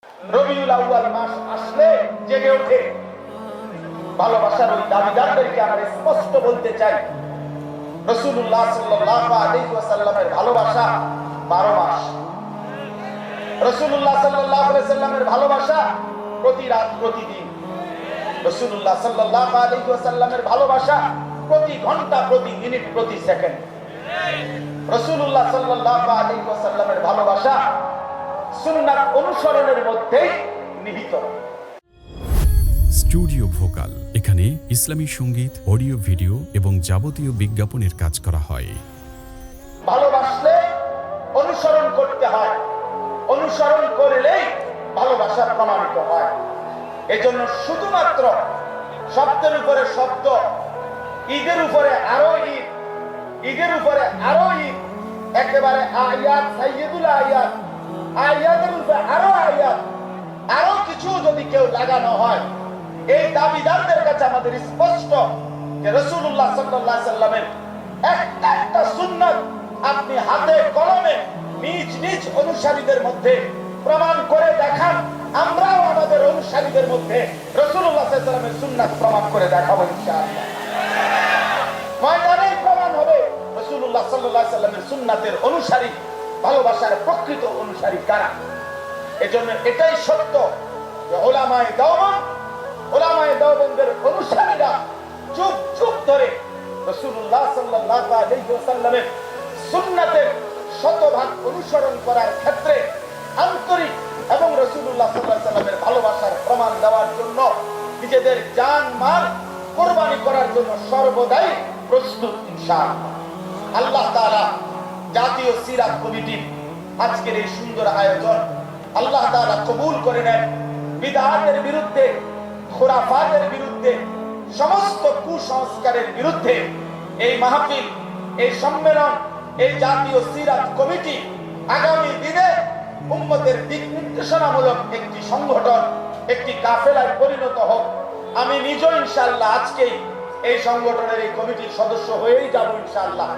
রবিউল আউয়াল মাস আসলে জেগে ওঠে। ভালোবাসার ওই দাবিদারদেরকে আমরা স্পষ্ট বলতে চাই, রাসূলুল্লাহ সাল্লাল্লাহু আলাইহি ওয়াসাল্লামের ভালোবাসা 12 মাস। রাসূলুল্লাহ সাল্লাল্লাহু আলাইহি ওয়াসাল্লামের ভালোবাসা প্রতি রাত প্রতিদিন। রাসূলুল্লাহ সাল্লাল্লাহু আলাইহি ওয়াসাল্লামের ভালোবাসা প্রতি ঘন্টা প্রতি মিনিট প্রতি সেকেন্ড। রাসূলুল্লাহ সাল্লাল্লাহু আলাইহি ওয়াসাল্লামের ভালোবাসা সুন্নাত অনুসরণের মধ্যেই নিহিত। স্টুডিও ভোকাল, এখানে ইসলামী সঙ্গীত, অডিও, ভিডিও এবং যাবতীয় বিজ্ঞাপনের কাজ করা হয়। ভালোবাসলে অনুসরণ করতে হয়, অনুসরণ করলেই ভালোবাসা প্রমাণিত হয়। এজন্য শুধুমাত্র শব্দের উপরে শব্দ, ঈদের উপরে আরো ঈদ, ঈদের উপরে আরো ঈদ, একেবারে আয়াত, সাইয়্যিদুল আয়াত, আয়াতের উপরে আরো আয়াত, আরো কিছু যদি কেউ লাগানো হয়, এই দাবিদারদের কাছে আমাদের স্পষ্ট যে রাসূলুল্লাহ সাল্লাল্লাহু আলাইহি সাল্লামের একটা একটা সুন্নাত আপনি হাতে কলমে নিজ নিজ অনুসারীদের মধ্যে প্রমাণ করে দেখান, আমরাও আমাদের অনুসারীদের মধ্যে রাসূলুল্লাহ সাল্লাল্লাহু আলাইহি সাল্লামের সুন্নাত প্রমাণ করে দেখাবো ইনশাআল্লাহ। ময়দানে প্রমাণ হবে রাসূলুল্লাহ সাল্লাল্লাহু আলাইহি সাল্লামের সুন্নাতের অনুসারী, ভালোবাসার প্রকৃত অনুসারী কারা। এজন্য এটাই সত্য যে উলামায়ে দেওবন্দ, উলামায়ে দেওবন্দের অনুসারীরা যুগ যুগ ধরে রাসূলুল্লাহ সাল্লাল্লাহু আলাইহি ওয়াসাল্লামের সুন্নাতের শতভাগ অনুসরণ করার ক্ষেত্রে আন্তরিক এবং রাসূলুল্লাহ সাল্লাল্লাহু আলাইহি ওয়াসাল্লামের ভালোবাসার প্রমাণ দেওয়ার জন্য নিজেদের জান মাল কুরবানি করার জন্য সর্বদাই প্রস্তুত ইনশাআল্লাহ। আল্লাহ তাআলা জাতীয় সিরাত কমিটির আজকের এই সুন্দর আয়োজন আল্লাহ তাআলা কবুল করে নেন। বিদআতের বিরুদ্ধে, খুরাফাতের বিরুদ্ধে, সমস্ত কুসংস্কারের বিরুদ্ধে এই মাহফিল, এই সম্মেলন, এই জাতীয় সিরাত কমিটি আগামী দিনে উম্মতের দিক নির্দেশনামূলক একটি সংগঠন, একটি কাফেলায় পরিণত হোক। আমি নিজে ইনশাআল্লাহ আজকেই এই সংগঠনের, এই কমিটির সদস্য হয়েই যাব ইনশাআল্লাহ।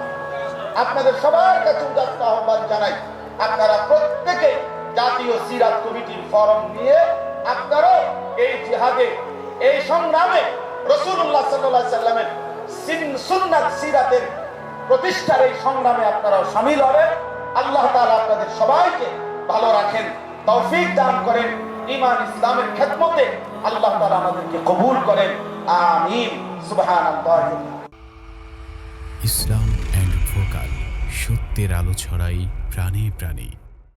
আপনাদের সবার কাছে উদাত্ত আহ্বান জানাই, আপনারা প্রত্যেকে জাতীয় সিরাত কমিটির ফরম নিয়ে আপনারাও এই জিহাদে, এই সংগ্রামে রাসূলুল্লাহ সাল্লাল্লাহু আলাইহি সাল্লামের সুন্নাত সিরাতের প্রতিষ্ঠার এই সংগ্রামে আপনারাও শামিল হবেন। আল্লাহ তাআলা আপনাদের সবাইকে ভালো রাখেন, তৌফিক দান করেন, ঈমান ইসলামের খেদমতে আল্লাহ তাআলা আমাদেরকে কবুল করেন, আমিন। সুবহানাল্লাহ। ইসলাম এন্ড ভোকাল, সত্যের আলো ছড়াই প্রাণে প্রাণে।